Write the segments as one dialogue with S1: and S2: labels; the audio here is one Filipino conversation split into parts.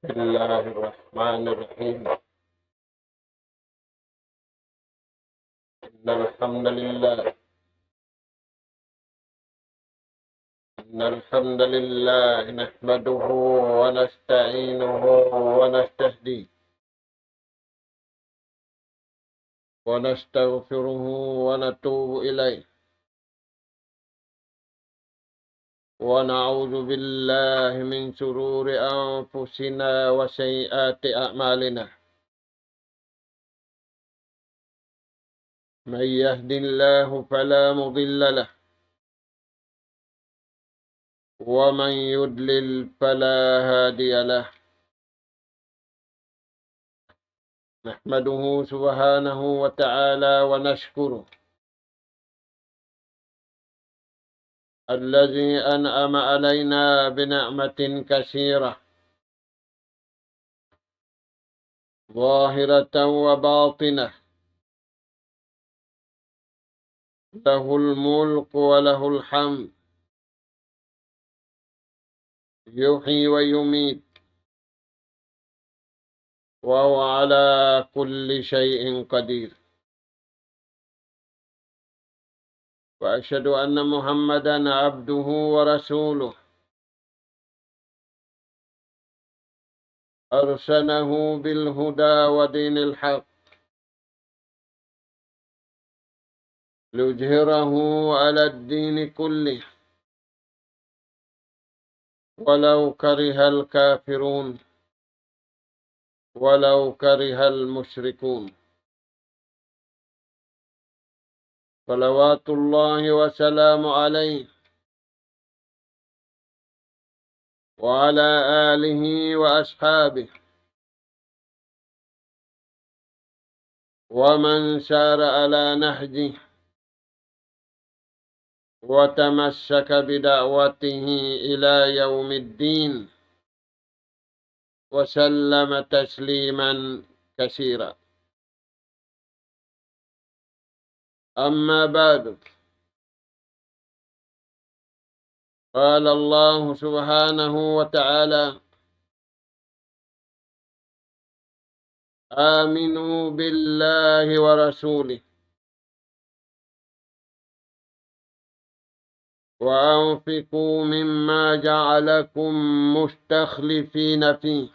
S1: بسم الله الرحمن الرحيم. إن الحمد لله نحمده ونستعينه ونستهديه ونستغفره ونتوب إليه ونعوذ بالله من شرور أنفسنا وسيئات أعمالنا. من يهد الله فلا مضل له ومن يضلل فلا هادي له. نحمده سبحانه وتعالى ونشكره الذي أنعم علينا بنعمة كثيرة ظاهرة وباطنة، له الملك وله الحمد، يحيي ويميت، وهو على كل شيء قدير. وأشهد أن محمدا عبده ورسوله أرسله بالهدى ودين الحق ليظهره على الدين كله ولو كره الكافرون ولو كره المشركون. صلوات الله وسلام عليه وعلى آله وأصحابه ومن سار على نهجه وتمسك بدعوته إلى يوم الدين وسلم تسليما كثيرا. أما بعد، قال الله سبحانه وتعالى: آمنوا بالله ورسوله وأنفقوا مما جعلكم مستخلفين فيه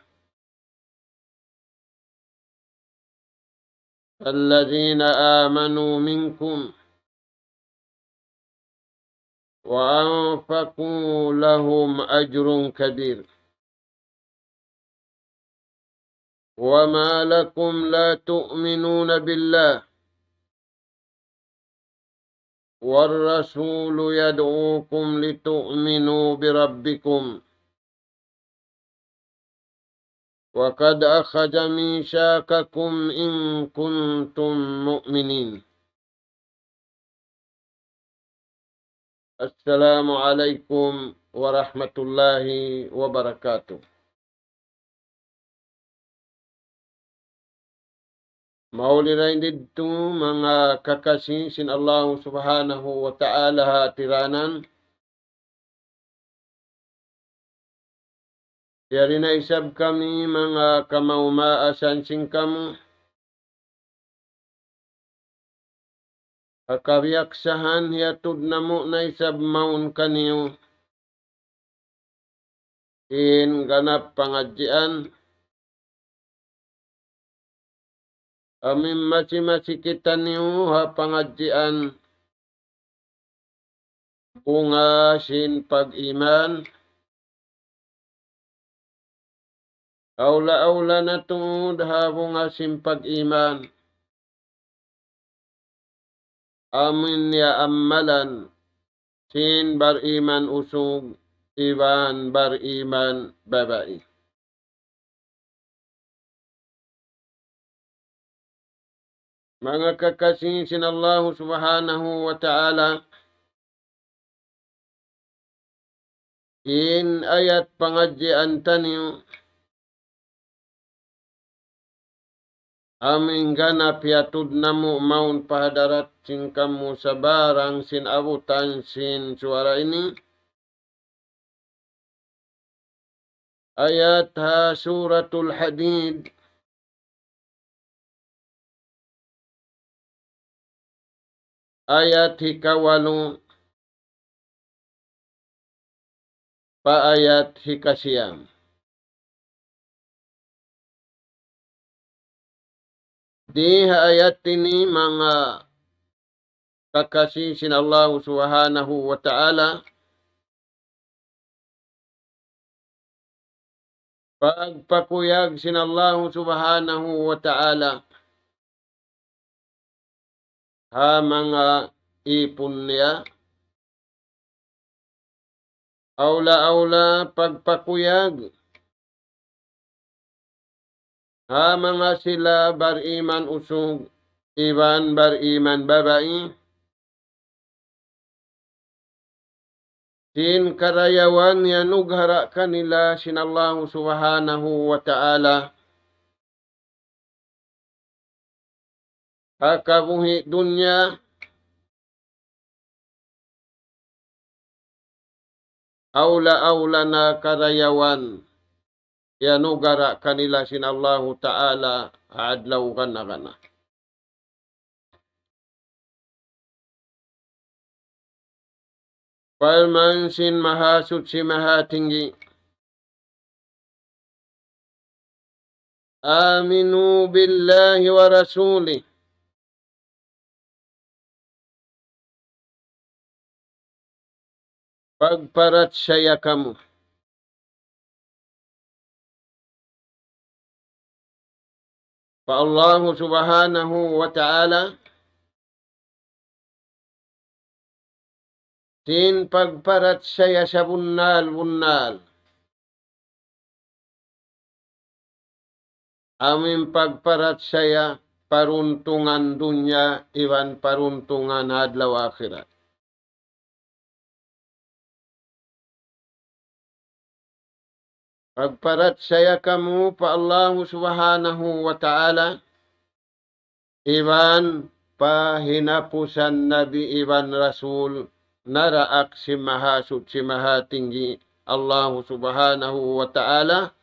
S1: الذين آمنوا منكم وأنفقوا لهم أجر كبير. وما لكم لا تؤمنون بالله والرسول يدعوكم لتؤمنوا بربكم وقد أخذ ميثاقكم إن كنتم مؤمنين. السلام عليكم ورحمة الله وبركاته. Mauliray dito mga kakasin sin Allah subhanahu wa ta'ala hatiranan. Yari na isab kami mga kamaumaasan sing kamu. Kakabiyaksahan hiyatud na mo na isab maun kaniyo. In ganap pangadjian. Amin masi-masi kita niyo ha pangadjian. Bunga sin pag-iman. Aula-aula na tungod ha bunga sin pag-iman. Amin ya amalan sin bariman usog iban bariman babae. Mga kakasin Allah subhanahu wa ta'ala, in ayat pangadjian taniyo aming ganap yatud namo maun pahadarat sin kamu sa barang sin abutan sin suara ini. Ayatha Suratul Hadid. Ayat hikawalo pa ayat hikasiyam. Di ayat ini mga kakasisin Allah Subhanahu wa ta'ala pagpakuyag sin Allah Subhanahu wa ta'ala ha mga ipon niya. Aula-aula pagpakuyag ha mga sila bariman usog, iban bariman babae, sin karayawan yanughara kanila sin Allah Subhanahu wa ta'ala hakabuhi dunya aula-aula na karayawan yanugara kanila sin Allah ta'ala adlaw kana. Palman sin mahasud si mahatinggi. Aminu billahi wa rasulih. Pagparat saya kamu. Pa Allah Subhanahu wa ta'ala sin pagparat saya sa bunnal. Amin pagparat saya paruntungan dunya iwan paruntungan adlaw akhirat. Pagparat saya kamu pa Allah Subhanahu wa ta'ala iwan pahinapusan Nabi iwan Rasul naraak si mahasud si mahatinggi Allah Subhanahu wa ta'ala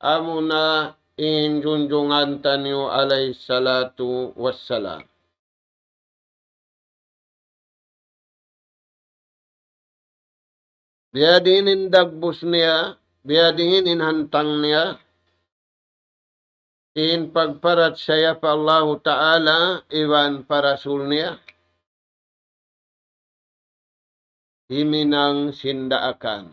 S1: amuna injunjungan tanyo alayhi salatu wassalam. Biadinin dagbus niya, biadinin hantang niya, in pagparat saya pa Allah ta'ala iwan parasul niya, himinang sindaakan.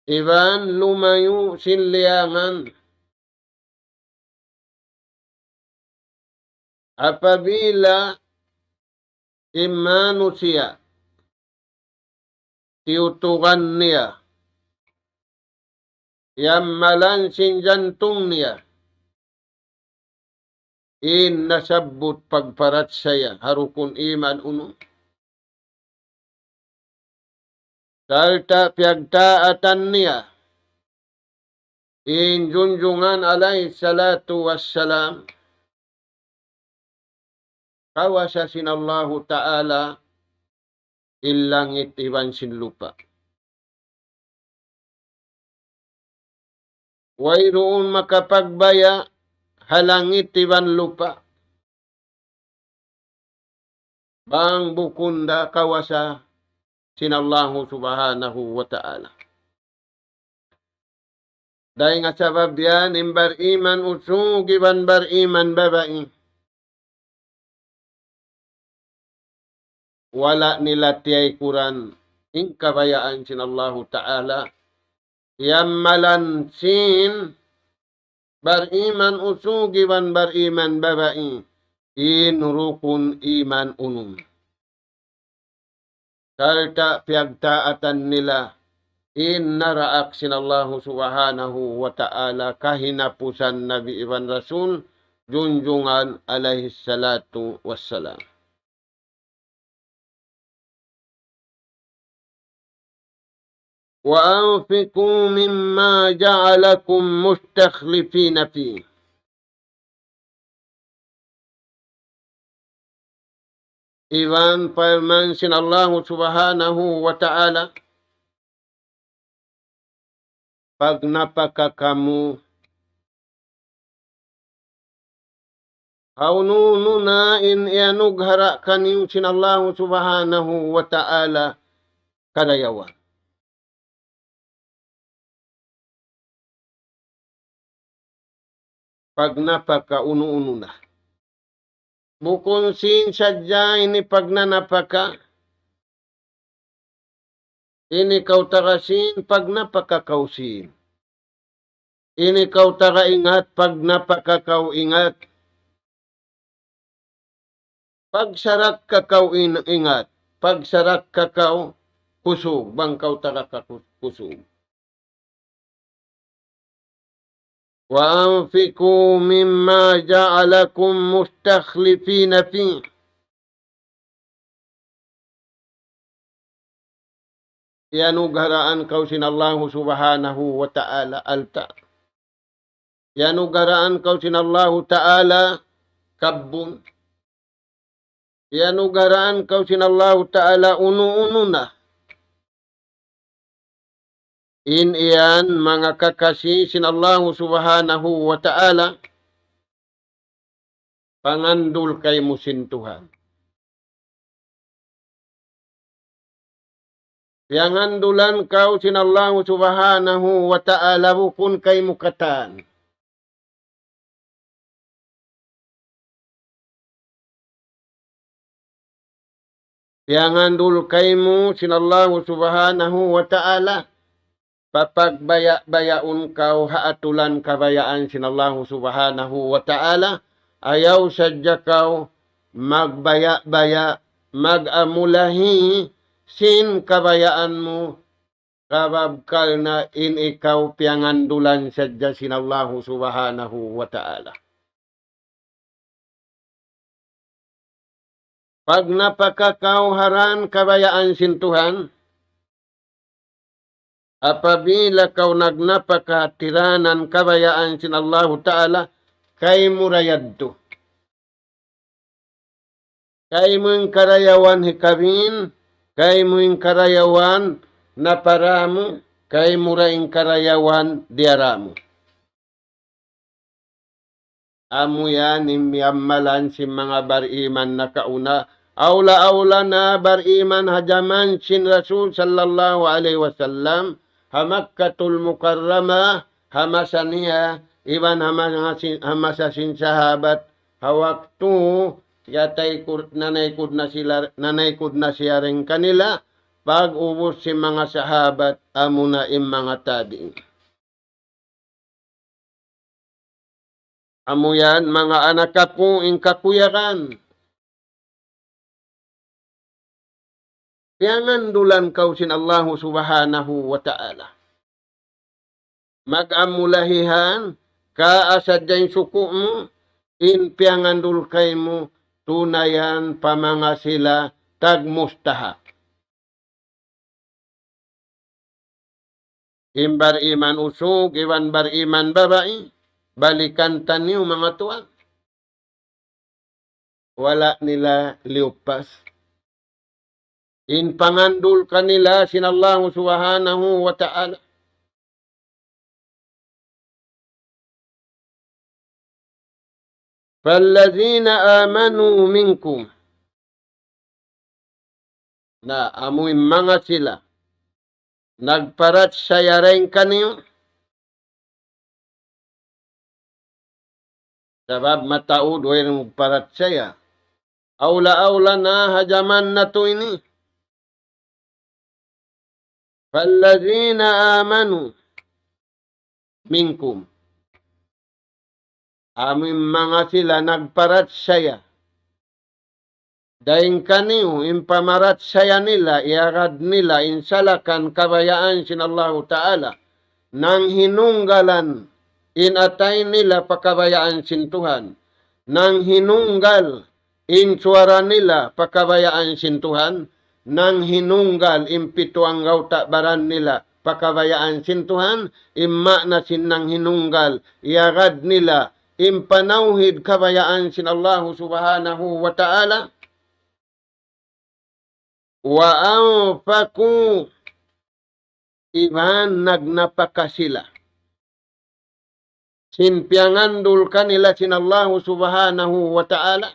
S1: Iwan lumayo sinliangan. Apabila manusia tiutukan niya yang malansin jantung niya in nasabut pagparat saya harukun iman uno. Salta piagtaatan niya in junjungan alayhi salatu wassalam kawasasin Allah ta'ala ilangit iwan sin lupa. Wayroon makapagbaya halangit iwan lupa. Bang bukunda kawasa sinallahu subhanahu wa ta'ala. Dahil nga sabab yan, imbar iman usug, iban bar iman babae. Wala nila tiyay kuran, ingkabayaan sinallahu ta'ala. Yammalan sin, bar iman usug, iban bar iman babae. Inurukun iman unum. Salta piagtaatan nila in naraak sinallahu subhanahu wa ta'ala kahinapusan Nabi Iwan Rasul junjungan alaihi salatu wassalam. Wa anfiqu mimma ja'alakum mustakhlifina fi. Iwan firman sinallahu subhanahu wa ta'ala pag napakakamu haununa in ianughara kaniyo sinallahu subhanahu wa ta'ala kadayawan. Pag napaka-uno-uno na. Bukon sin sadya ini pag nanapaka, ini kautarasin pag napakakausin. Ini kautara ingat pag napakakau ingat. Pag sarak kakau ingat, pag sarak kakau kusog, bang kautara ka kusog. Wa anfiqu mimma ja'alakum mustakhlifina fi. Yanugaraan kau sinallahu subhanahu wa ta'ala alta. Yanugaraan kau sinallahu ta'ala kabbun. Yanugaraan kau sinallahu ta'ala unu-unu na. In iyan mga kakasi sinallahu subhanahu wa ta'ala pangandul kay musintuhan. Yang andulan kau sinallahu subhanahu wa ta'ala bukun kay mukatan. Yang andul kay mo sinallahu subhanahu wa ta'ala papagbaya-bayaun kau haatulan kabayaan sinallahu subhanahu wa ta'ala, ayaw sadya kau magbaya-baya, magamulahi sin kabayaan mo, kababkal na in ikaw piangandulan sadya sinallahu subhanahu wa ta'ala. Pag napakakauharan kabayaan sin Tuhan, apabila kau nagnapakatiranan kabayaan sin Allah Ta'ala, kay murayadto. Kay mo'ng karayawan hikabin, kay mo'ng karayawan na paramu, kay muraing karayawan diaramu. Amo yan, imyamalan si mga bariman na kauna, aula-aula na bariman hajaman sin Rasul sallallahu alaihi wasallam, Hamakkatul Mukarramah, hamasaniya, iban hamasasin sahabat, hawaktu, nanaykod na siya rin kanila, pag ubos si mga sahabat, amuna mga tabi'in. Amo yan, mga anak ako, kakuyakan. Piangandulan kau sin Allah subhanahu wa ta'ala. Magamulahihan, kaasadyain suku mo, in piangandul kay mo, tunayan pamanga sila tagmustahak. Imbar iman usog, iwan bar iman babae, balikan taniw mga tuwan. Wala nila liupas. In pangandul kanila sinallahu subhanahu wa ta'ala. Fallazina amanu minkum. Na amoy mga sila. Nagparat sayareng kaniyo. Sabab mataud way parat saya. Aula-aula na hajaman na to ini. Fallazina amanu minkum. Aming mga sila nagparat saya. Daing kaniyo, impamarat saya nila, iarad nila, insalakan kabayaan sinallahu ta'ala, nang hinunggalan, inatay nila pakabayaan sin Tuhan, nang hinunggal, insuara nila pakabayaan sin Tuhan, nang hinunggal impito ang gauta baran nila pakabayaan sin Tuhan, imma na sinang hinunggal, iarad nila, impanauhid kabayaan sin Allah subhanahu wa ta'ala, wa anfaku iban nagnapaka sila. sinpiangandul kanila sinallahu subhanahu wa ta'ala.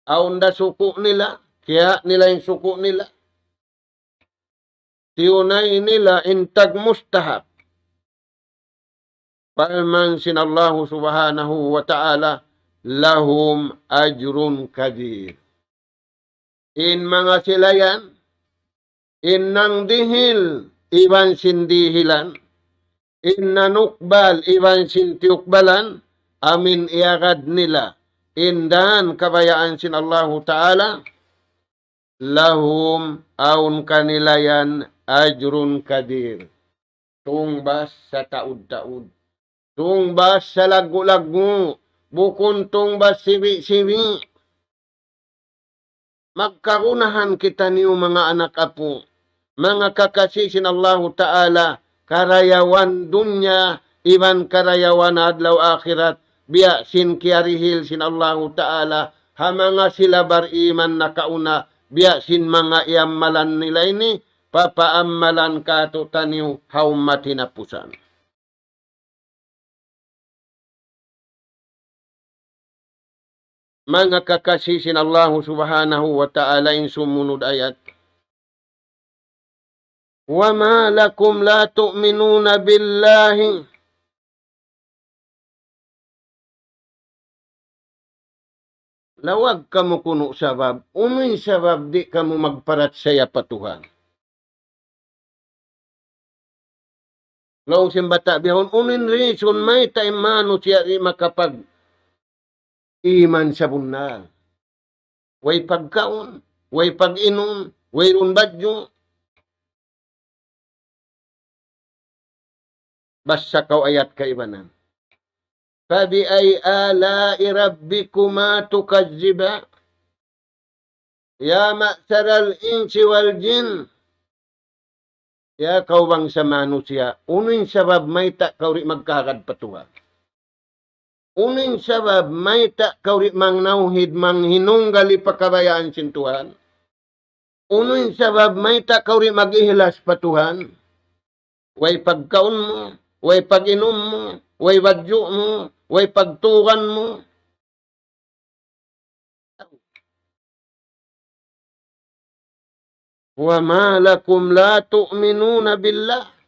S1: Aunda suku nila, kaya nila yung suku nila. Tiunay nila intag mustahab. Palman sinallahu subhanahu wa ta'ala lahum ajrun kabir. In mga silayan, in nang dihil, iban sindihilan, in nanukbal, iban sintiukbalan, amin iagad nila, indan kabayaan sinallahu ta'ala, lahum aun kanilayan ajrun kabir. Tungbas sa taud-taud. Tungbas sa lagu-lagu. Bukun tungbas siwi-siwi. Magkarunahan kita niyo mga anak apo. Mga kakasisin Allahu Ta'ala. Karayawan dunya. Iban karayawan adlaw akhirat. Biya sin kiarihil sin Allahu Ta'ala. Ha mga sila bariman na kauna. Biya sin mga iamalan nila ini. Papaamalan kato taniw haumat hinapusan. Mga kakasisin Allah subhanahu wa ta'ala in sumunod ayat. Wa ma lakum la tu'minuna billahi. Lawag kamu kuno sabab. Unoy sabab di kamu magparat saya patuhan. Law simbata bihon unin reason may taimano siya di makapag iman sa bunal. Way pagkaon, way pag-inom, way runbadyo. Basta kaw ayat kaibanan. Fabi ay ala'i rabbikuma tukazziba. Ya ma'saral insi wal jin. Ya kawang sa manusia. Unin sabab may ta kawri magkakad patuwa. Uning sabab may ta kawri mang nauhid mang hinunggali pakabayaan sin Tuhan. Uning sabab may ta kawri mag-ihilas patuhan. Way pagkaon mo, way pag-inom mo, way badyo mo, way pagtukan mo. Wa ma lakum la tu'minuna billah.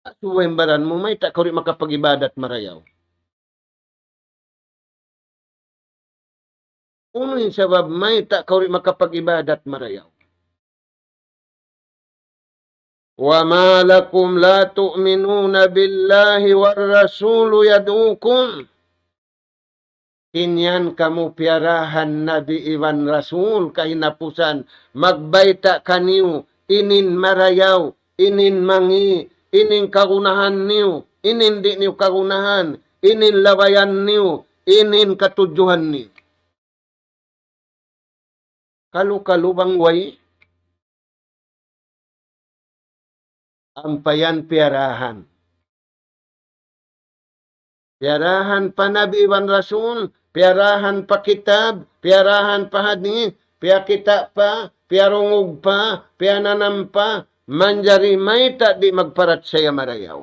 S1: Suwembaran mo, may ta kawri makapag-ibadat marayaw. Uno yung sabab, may ta kawri makapag-ibadat marayaw. Wa ma lakum la tu'minuna billahi war rasulu yad'ukum. Kinyan kamu piarahan Nabi Iwan Rasul kahinapusan. Magbayta kaniyo, inin marayaw, inin mangi, inin karunahan niyo, inin di niyo karunahan, inin lawayan niyo, inin katujuhan niyo. Kalu-kalubang way, ampayan piarahan. Piarahan pa Nabi Iwan Rasul, piarahan pa kitab, piarahan pa hadis, piakita pa, piarungog pa, piananam pa, manjari may ta di magparat saya marayaw.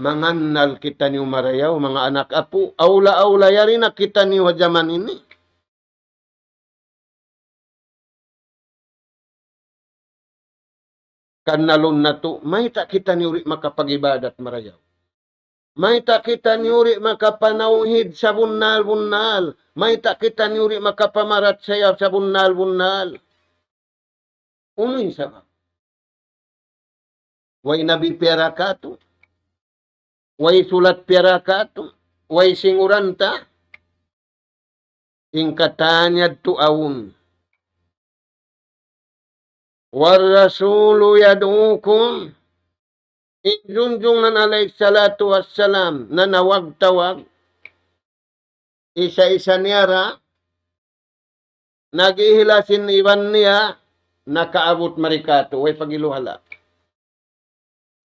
S1: Mangannal kita niyo marayaw, mga anak apo, aula-aula yari na kita niyo jaman ini. Kanalon na to, may ta kita niyo makapag-ibadat marayaw. May ta kita niyo makapanauhid sa bunal-bunal. May ta kita niyo makapamarat saya sa bunal-bunal. Unoy sabab. Way nabi pera ka to. Way sulat pera ka to. Way singuranta. Ingkatanyad to awun. War rasulu yad'ukum. Injunjung na alayhi salatu wassalam na nawag-tawag. Isa-isa niyara. Nagihilasin iwan niya. Nakaabot marikato. Way pagiluhala.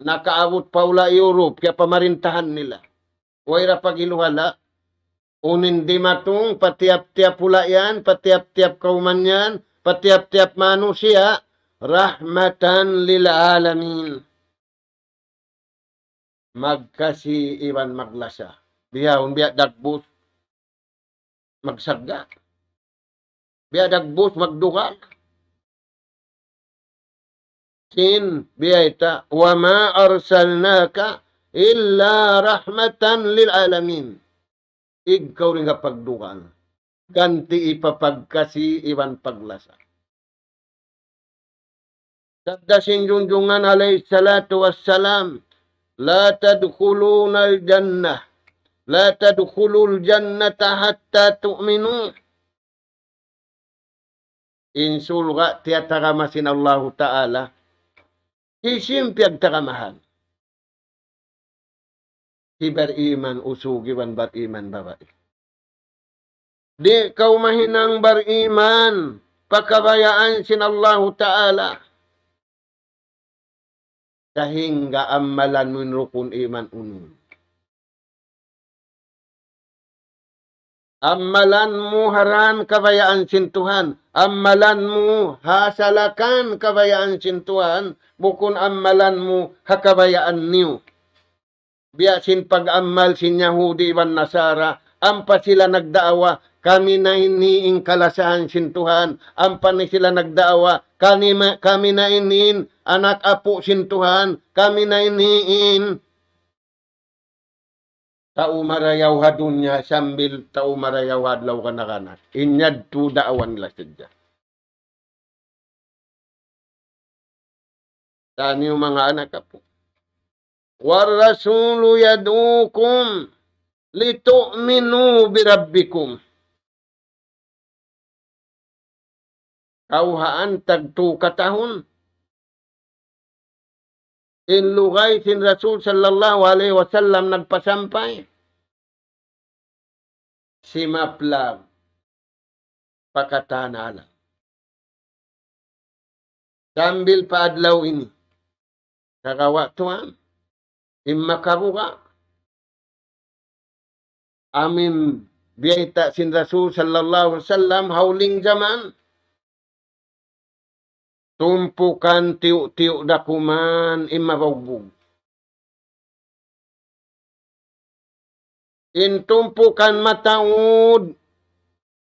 S1: Nakaabot paula Europe. Kaya pamarintahan nila. Way ra pagiluhala. Unin di matong. Patiap-tiap pula yan. Patiap-tiap kauman yan. patiap-tiap manusia rahmatan lil alamin. Magkasi iwan maglasa. Biyahon biya dagbus magsagda. Biya dagbus magdugal. Sin biya ita wa ma arsalnaka illa rahmatan lil alamin. Ikaw rin nga pagdugal. Ganti ipapagkasi iwan paglasa. Sabda sinjunjungan alayhi salatu wassalam, la tadkhuluna al-jannah, la tadkhulul jannata hatta tu'minu. Insulga tiyataramasin Allah Ta'ala, isimpiag taramahan. Bariman usugiwan bariman babae. Di kau mahinang bariman, pakabayaan sin Allah Ta'ala. Sehingga amalan mo rukun iman unun. Amalan mo haran kabayaan sin Tuhan. Amalan mo hasalakan kabayaan sin Tuhan. Bukun amalan mo hakabayaan niyo. Biyasin pag-amal sin Yahudi iban Nasara, ampa sila nagdaawa, kami na iniing kalasahan sin Tuhan, ampa ni sila nagdaawa, kami na iniin anak apo sin Tuhan, kami na iniin tao marayaw hadunya, sambil tao marayaw hadlaw kanakanak. Inyad tu daawan nila sadya. Saan yung mga anak apo? War-rasulu yad'ukum litu'minu birabbikum. Kauhaan tagtu katahon. Inlugay sin Rasul sallallahu alaihi wasallam nagpasampay. Si Maplag pakatanala. Sambil paadlaw ini. Kagawa tuan. Imakaruga. Amin biyayta sin Rasul sallallahu alaihi wasallam hauling zaman. Tumpukan tiuk-tiuk dakuman imabagbog. Intumpukan mataud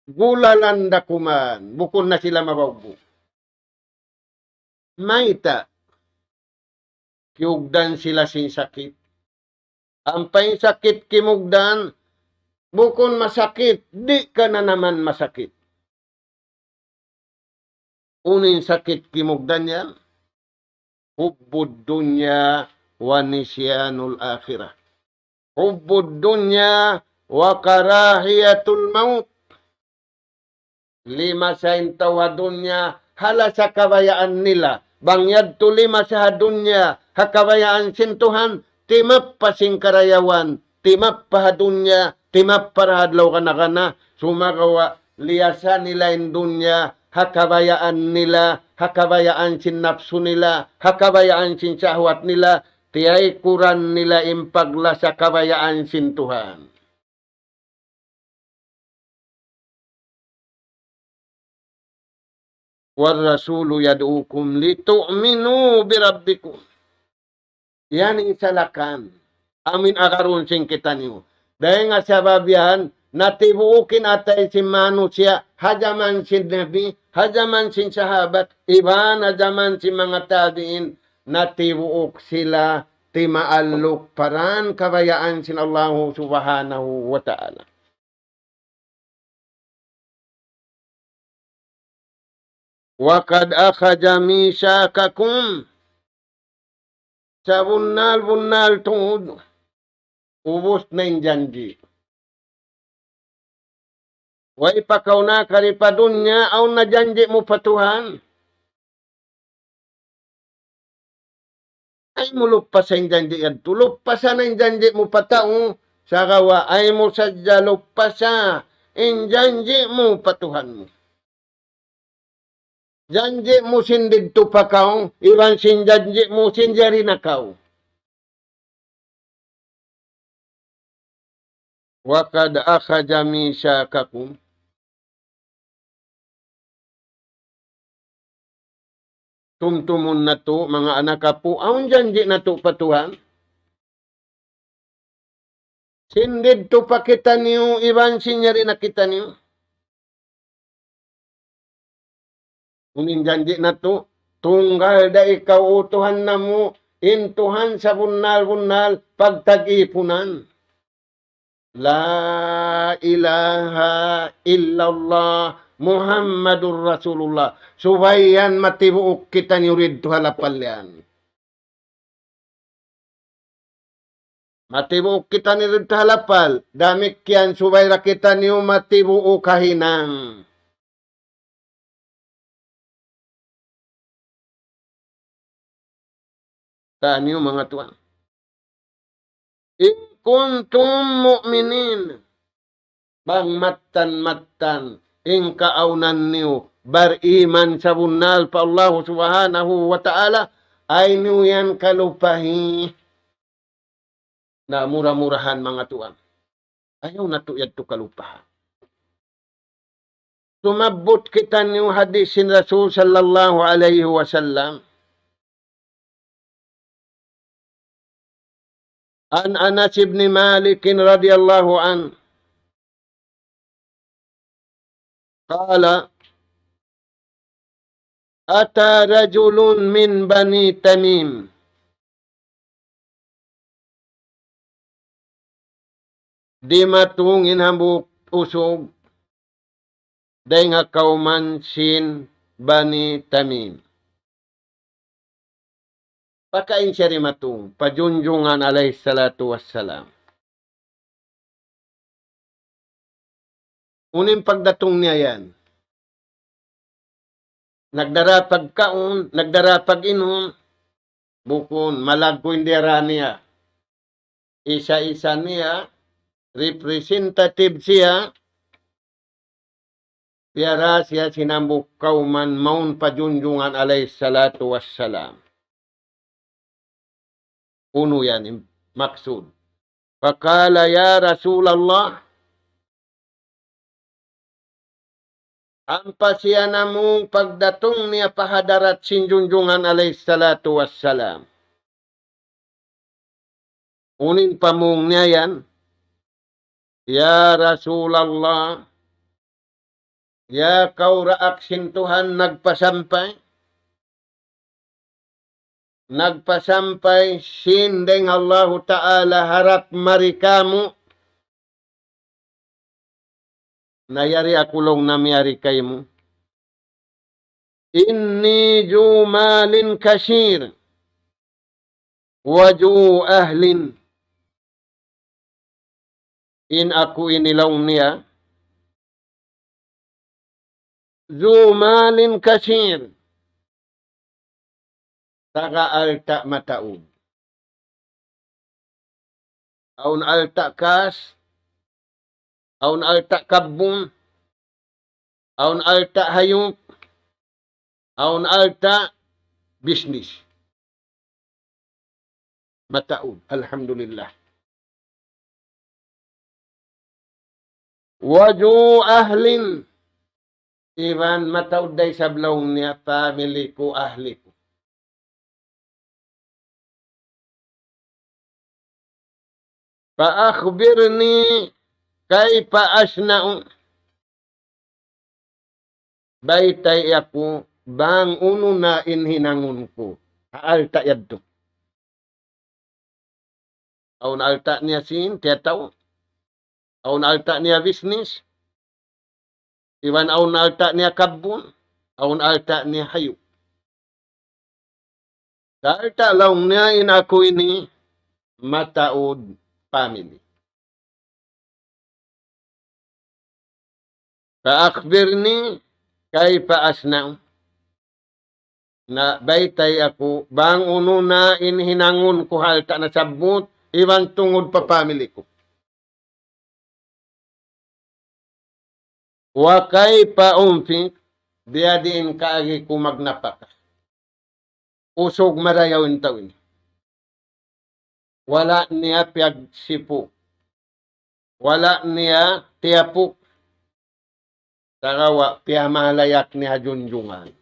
S1: gulalan dakuman. Bukon na sila mabagbog. Maita. Kiugdan sila sin sakit. Ampay sakit kimugdan. Bukon masakit. Di ka na naman masakit. Unin sakit kimugdan yan. Hubbud dunya wa nisyanul akhirah. Hubbud dunya wa karahiyatul maut. Lima sa intawa dunya hala sa kabayaan nila. Bangyad to lima sa dunya hakabayaan sin Tuhan. Timap pa sing karayawan. Timap pa dunya. Timap para hadlaw kana sumagawa liyasan nila in dunya. Hakabayaan nila, hakabayaan sin nafsu nila, hakabayaan sin syahwat nila, tiyay kuran nila impagla sa kabayaan sin Tuhan. War-rasulu yad'ukum litu'minu birabbikum. Yan isalakan. Amin akaron sin kita niyo. Dahil nga sa babiyan, natibuukin atay si manusia, hajaman sin Nabi, hajaman sin sahabat, iba hajaman si mga tabiin, natibuuk sila, timaaluk paran kabayaan sin Allah subhanahu wa ta'ala. Wakad akhaja misakakum, sa bunal-bunal tungod, ubos na yung janji. Way pakaw na karipadun niya, aw na janji mo patuhan. Ay mo lupasan yung janji yan. Lupasan na yung janji mo pataong. Sa kawa, ay mo sadya lupasa. In janji mo patuhan mo. Janji mo sindig to pakaw. Iwan sin janji mo sinjari na kaw. Wakad akhaja misakakum. tumtumon na to, mga anak po, aun janji na to patuhan. Sindid to pakita niyo, iban sinyari nakita niyo. Unin janji na to, tunggal da ikaw utuhan na mo, intuhan sa bunal-bunal, pagtag-ipunan. La ilaha illallah Muhammadur Rasulullah. Subayan matibuok kita ni urid halapal yan. Matibuok kita ni urid halapal. Damik yan subay kita ni matibuok kahinang. Taniyo mga tuwan. In kuntum mu'minin. Bang matan-matan. In kaaunan niyo. Bariman sa bunal pa Allah subhanahu wa ta'ala. Ay niyo yan kalupahi. Na murah-murahan mga tuwan. Ayaw na to yan to kalupahan. Sumabot kita niyo hadisin Rasul sallallahu alaihi wasallam. An Anas ibn Malik radhiyallahu an qala ata rajulun min bani Tamim di matungin hambuk usog day nga kauman sin bani Tamim. Pakain siya rimatung, pajunjungan alayhi salatu wassalam. Uning pagdatong niya yan. Nagdarapag kaon, nagdarapag inom, bukon, malagko hindi niya. Isa-isa niya, representative siya, piyara siya sinambuk kauman maun pajunjungan alayhi salatu wassalam. Uno yan, maksud. Fakala ya Rasulallah, ampa siya namong pagdatong niya pahadarat sinjunjungan alayhi salatu wassalam. Unin pamong niya yan, ya Rasulallah, ya kauraak sintuhan nagpasampay, sindeng Allah Ta'ala harap marikamu. Nayari akulong namiyari kayo mo. Inni jumalin kasir. Waju ahlin. In aku inilaw niya. Jumalin kasir. Taga alta mataud. Aun alta kas. Aun alta kabun. Aun alta hayop. Aun alta bisnis. Mataud. Alhamdulillah. Waju ahlin. Iban mataud day sablaw niya family ko, ahli ko. Paakhbirni kayfa asna'u. Baytay ako bang uno na inhinangon ko. Alta yadto. Aun alta niya sin, tiyataw. Aun alta niya business. Iwan aun alta niya kabun. Aun alta niya hayop. Sa alta lang niya inako ini mataod family. Paakhbirni kayfa asna'u. Na baytay ako, bang uno na inhinangon ko halta na sabot, iwan tungod pa family ko. Wa kayfa umfik, biyadiin kaagi ko magnapaka. Usog marayaw in tawin. Wala niya piyagsipo. Wala niya tiyapuk. Tarawa piyamalayak niya junjungan.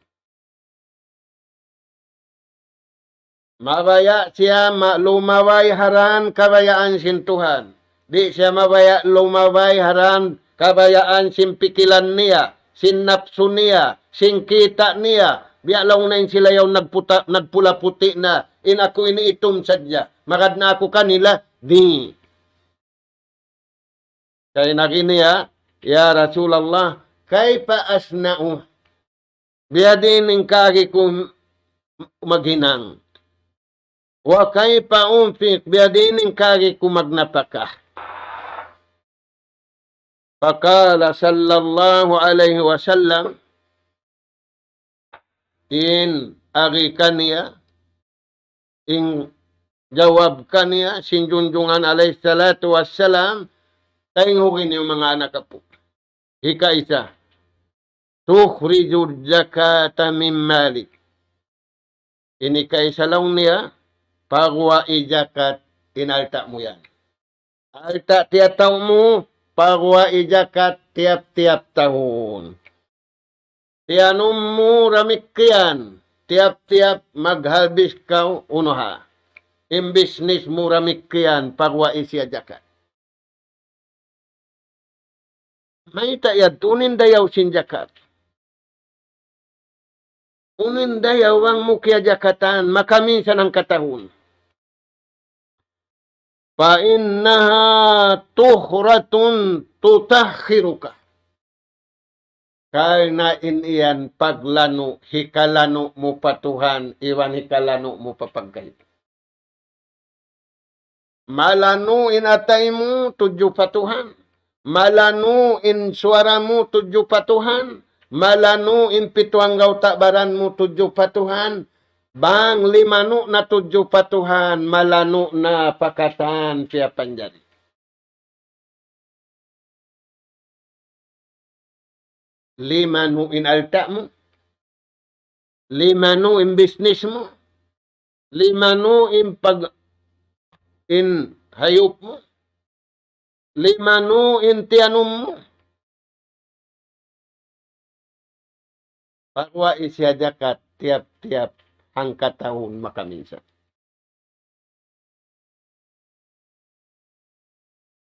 S1: Mabaya siya lumaway haran kabayaan sintuhan. Di siya mabaya lumaway haran kabayaan simpikilan niya, sinapso niya, singkita niya. Bialaw na sila yung nagpula puti na inaku ini itum sadya. Magad na ako kanila, di. Kaya nagini ya Rasulullah, kay paasna'u. Biyadin ng kagi kong maghinang. Wa kayfa unfiq biadinin kagi kumagnapaka. Faqala sallallahu alaihi wasallam in agi kaniya in jawab kaniya sinjunjungan alaihi salatu wassalam tayong yung mga anak po. Ika isa. Tukhriju zakata min malik. Ini kaisa lang niya pagwa ijakat, inalta mo yan. Alta tiyataw mo, pagwa ijakat tiap-tiap tahun. Tiyanom mo ramik yan, tiap-tiap maghalbis ka unoha. Imbisnis mo ramik yan, pagwa isya jakat. May tayad, tunin dayaw sin jakat. Unin dayaw ang mukya jakatan, makaminsan ang katahun. فَإِنَّهَا تُخْرَةٌ تُتَخِّرُكَ. Kaya na iniyan paglano, hikalano mo patuhan, iwan hikalano mo papagkait. Malano inatay mo, tudyo patuhan. Malano in suara mo, tudyo patuhan. Malano in pituanggaw takbaran mo, tudyo patuhan. Bang limano na tudyo patuhan, malano na pakatan siya panjari. Limano in alta mo, limano in business mo, limano in hayop mo, limano in tiyanom mo. Pagwa isya jakat, tiap-tiap ang katahon makaminsan.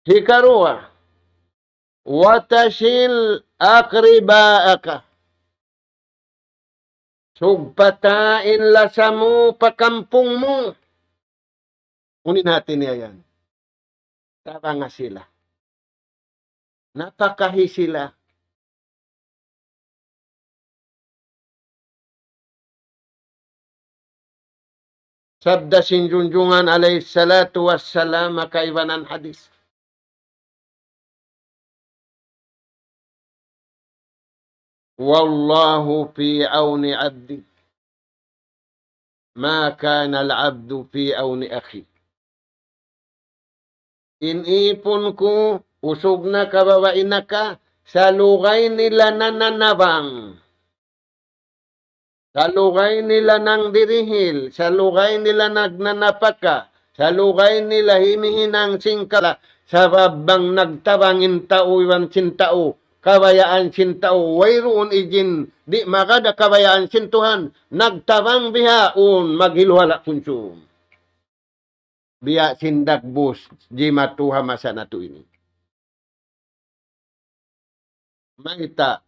S1: Hikarua, watasil akribaaka. Sugpatain lasa mo, pakampung mo. Unin natin niya yan. Tama nga sila. Napakahi sila. Sabda sinjunjungan alayhi salatu wassalam makaiwanan hadis. Wallahu fi awni abdi. Ma kana al-abdu fi awni akhi. Inipon ko, usog na kababain na ka, sa lugay nila nananabang. Sa lugay nila nang dirihil, sa lugay nila nagnanapaka, sa lugay nila himihinang singkala, sa babang nagtabang intao iwan sintao, kabayaan sintao, wayroon ijin, di makada kabayaan sintuhan, nagtabang bihaon, maghiluhala kunsum. Biya sindak bus, di matuha masa na to ini. Maita,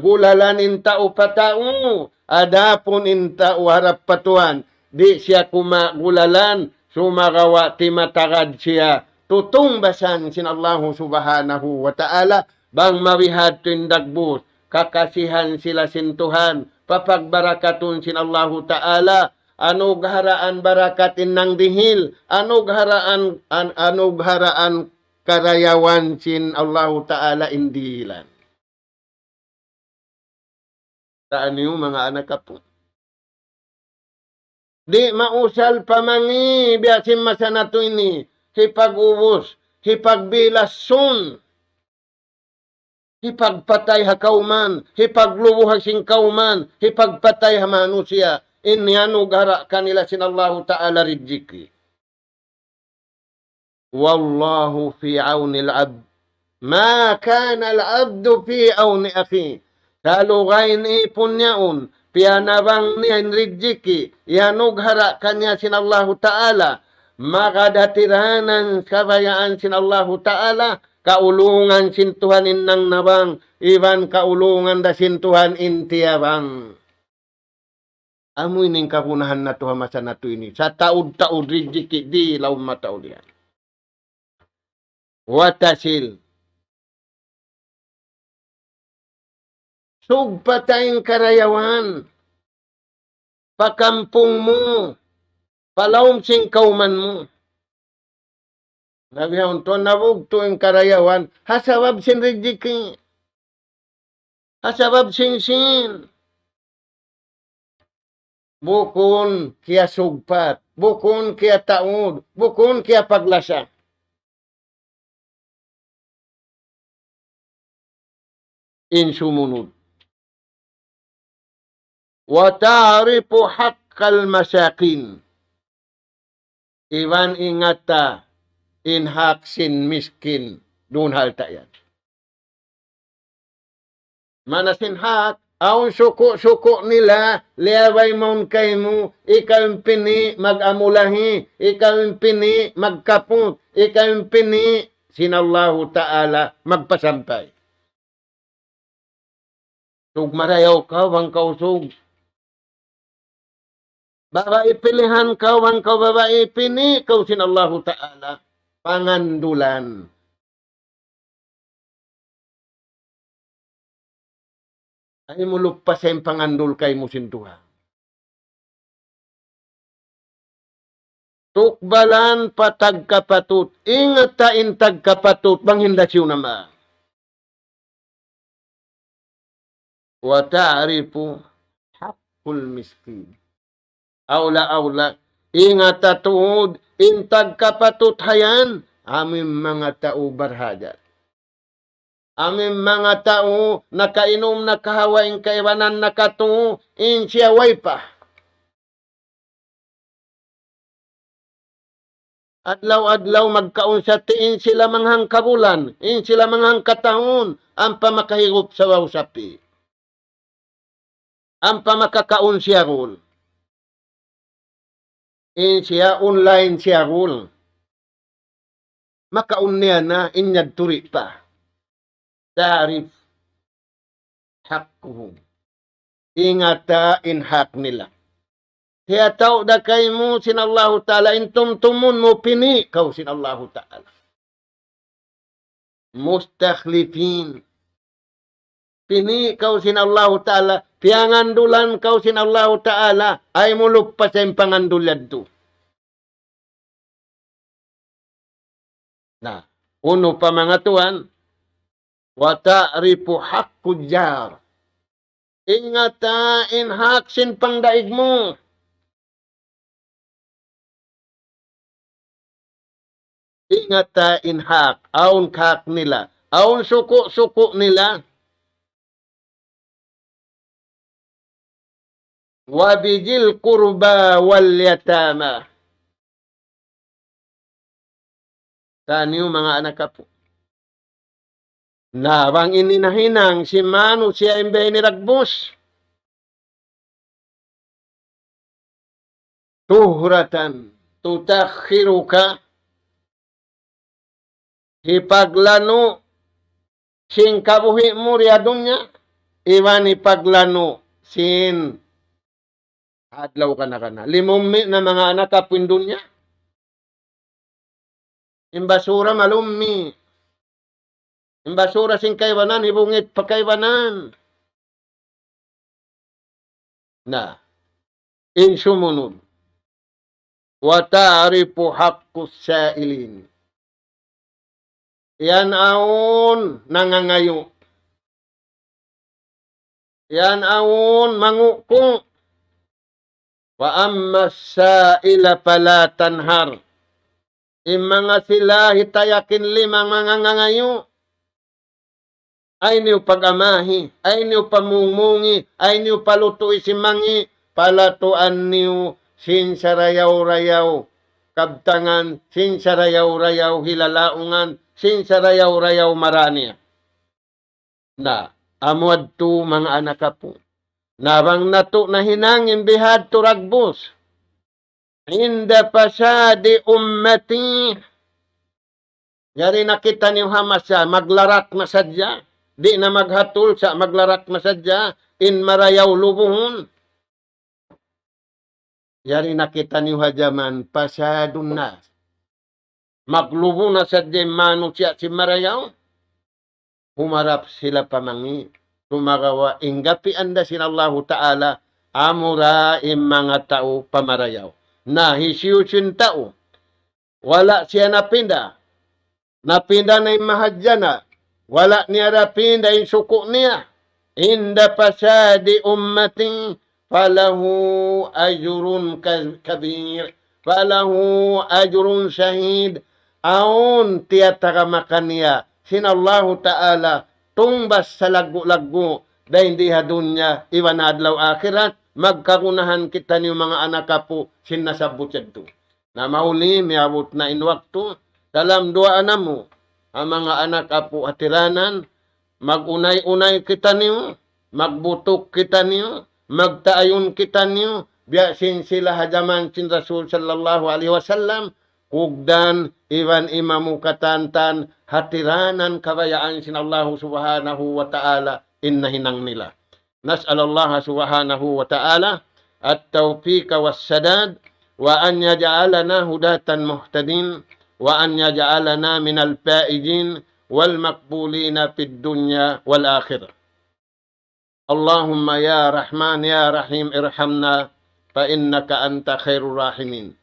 S1: gulalanin tao patao, adapon intao harap patuan, di siya gulalan, sumagawa timatagad siya, tutong basan sin Allah subhanahu wa ta'ala, bang mawihad tindagbus, kakasihan sila sintuhan, papagbarakatun sin Allah ta'ala, anugharaan barakatin ng dihil, anugharaan karayawan sin Allah ta'ala indilan. Saan yung mga anak po? Di mausal pamangi, biyasin masana to ini, hipag-ubos, hipagbilasun, hipagpatay hakauman, hipaglubuhag singkauman, hipagpatay hamanusia, inyano gara kanila sinallahu ta'ala rijiki. Wallahu fi auni al-abd, ma kana al-abdu fi auni akhi. Sa lugay ni ipon niyaon, pianabang ni Rijiki, yanughara kanya sinallahu ta'ala, makadatiranang kabayaan sinallahu ta'ala, kaulungan sintuhan innang nabang, iban kaulungan da sintuhan intiyabang. Amoy ning kapunahan na to hamasa na to ini. Sa taud-taud Rijiki, di law mataud yan. Watasil. Sugpa tayong karayawan. Pakampong mo. Palawm sing kauman mo. Nabiyaw to, nabugto yung karayawan. Hasabab sin Rijiki. Hasabab sin. Bukon kaya sugpat. Bukon kaya taod. Bukon kaya paglasa. Insumunod. Wa ta'rifu haqqal masakin. Iwan ingata in haksin miskin. Doon halta yan. Manasin hak, aun suko-suko nila, liaway maun kay mo, ikaw yung pini mag-amulahi, ikaw yung pini magkaput, ikaw yung pini sinallahu ta'ala magpasampay. Sug marayaw ka, wang kausog. Babae pilihan ka, wang ka babae pini, kau sinallahu ta'ala. Pangandulan. Ay mo lupas yung pangandul kay mo sintuha. Tukbalan patag kapatut. Ingat ta intag kapatut, bang hindasyo naman. Wa ta'rifu haqqul miskin. Aula, ingat tatuod, intag kapatut hayan, aming mga tao barhadat. Aming mga tao, nakainom, nakahawaing kaiwanan, nakatungo, insiyaway pa. Adlaw-adlaw magkaon sa tiin sila manghang kabulan, in sila manghang katahon, ang pamakahigop sa wawsapi. Ang pamakakaon siya rol. In siya online siya rol. Makaon niya na inyad turi pa. Tarif hakkuhum. Ingata in hak nila. Kaya tao da kay mo sinallahu ta'ala intumtumun mo pini kau sinallahu ta'ala. Mustakhlifin. Pini kau sinallahu ta'ala. Piangandulan kau sinallahu ta'ala. Ay muluk pa sa pangandulad to. Nah, uno pa mga tuan. Wa ta'rifu haqqud jar. Ingata in haksin pangdaig mo. Ingata in hak. Aun kak nila. Aun suko-suko nila. Wabijil kurba wal yatama. Taniyo mga anak po. Nawang ininahinang si Manu siya imbe ni Ragbus. Tuhratan tutakhiruka. Ipaglano sin kabuhi mo riadunya. Iwan ipaglano sin adlaw ka na. Limummi na mga anak kapindun niya. Imbasura malummi. Imbasura sing kaywanan, ibungit pa kaywanan. Na, insumunod. Wa ta'rifu haqqus sa'ilin. Yan aon nangangayo. Yan aon manguko. Wa amma sa'ila pala tanhar. Mga sila hitayakin limang mga ngayo. Ay niyo pagamahi, ay niyo pamungungi, ay niyo palutuy si mangi, palatuan niyo sin sarayaw-rayaw, kabtangan, sin sarayaw-rayaw hilalaungan, sin sarayaw-rayaw marania. Na, amuad to mga anak po. Nabang nato na hinangin bihad to ragbos. Inda pasadi ummati. Yari nakita niyo Hamas siya, maglarat masadya. Di na maghatul sa maglarat masadya. In marayaw lubuhon. Yari nakita niyo hajaman, pasadun na. Maglubo na sadya mano siya si marayaw. Humarap sila pamangi. Tumagawa, inggapi anda sin Allah Ta'ala, amura mga tao pamarayaw. Na hisiyusin tao. Wala siya napinda. Napinda na yung mahadjana. Wala niya napinda yung suko niya. Inda pasadi ummati falahu ajrun kabir. Falahu ajrun syahid. Aun tiyataramakan niya. Sinallahu ta'ala tumbas sa lagu-lagu dahil hindi dunya iwan adlaw akhirat magkagunahan kita niyo mga anak po sinasabot yadto. Na mauli miabot na inwakto dalam dua anamo ang mga anak po atiranan magunay-unay kita niyo magbutok kita niyo magtaayon kita niyo biyasin sila hajaman sin Rasul sallallahu alaihi wasallam ugdan iwan imamu katantan hatiranan kabayaan sin Allah subhanahu wa ta'ala inna hinang nila. Nas'alallah subhanahu wa ta'ala at-tawfiq was-sadad wa an yaj'alana hudatan muhtadin wa an yaj'alana minal faizin wal maqbulina fid dunya wal akhirah. Allahumma ya Rahman ya Rahim irhamna fa innaka anta khairur rahimin.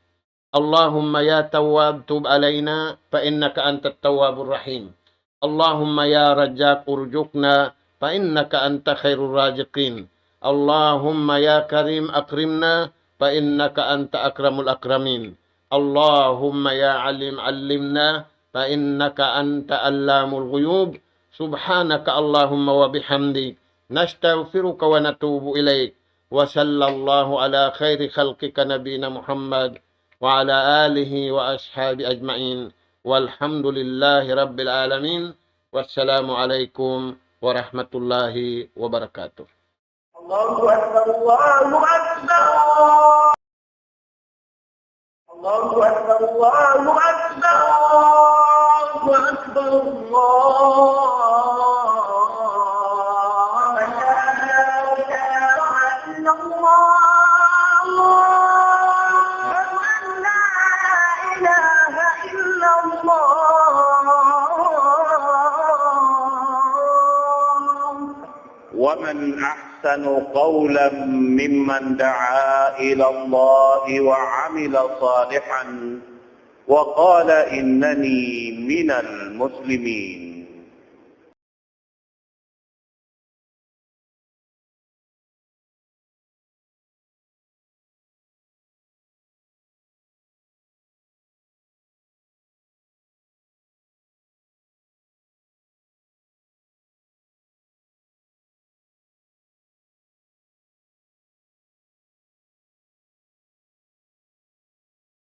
S1: Allahumma ya Tawwab tub alaina fa innaka antat tawwabur rahim. Allahumma ya Razzaq urjukna fa innaka anta khairur raziqin. Allahumma ya Karim akrimna fa innaka anta akramul akramin. Allahumma ya Alim allimna fa innaka anta allamul ghuyub. Subhanaka Allahumma wa bihamdik nastaghfiruka wa natubu ilaik. Wa sallallahu ala khairi khalqika nabina Muhammad وعلى آله وأصحابه أجمعين والحمد لله رب العالمين والسلام عليكم ورحمة الله وبركاته. الله أكبر الله أكبر الله أكبر الله أكبر الله أكبر الله لا إله إلا الله
S2: ومن أحسن قولا ممن دعا إلى الله وعمل صالحا وقال إنني من المسلمين.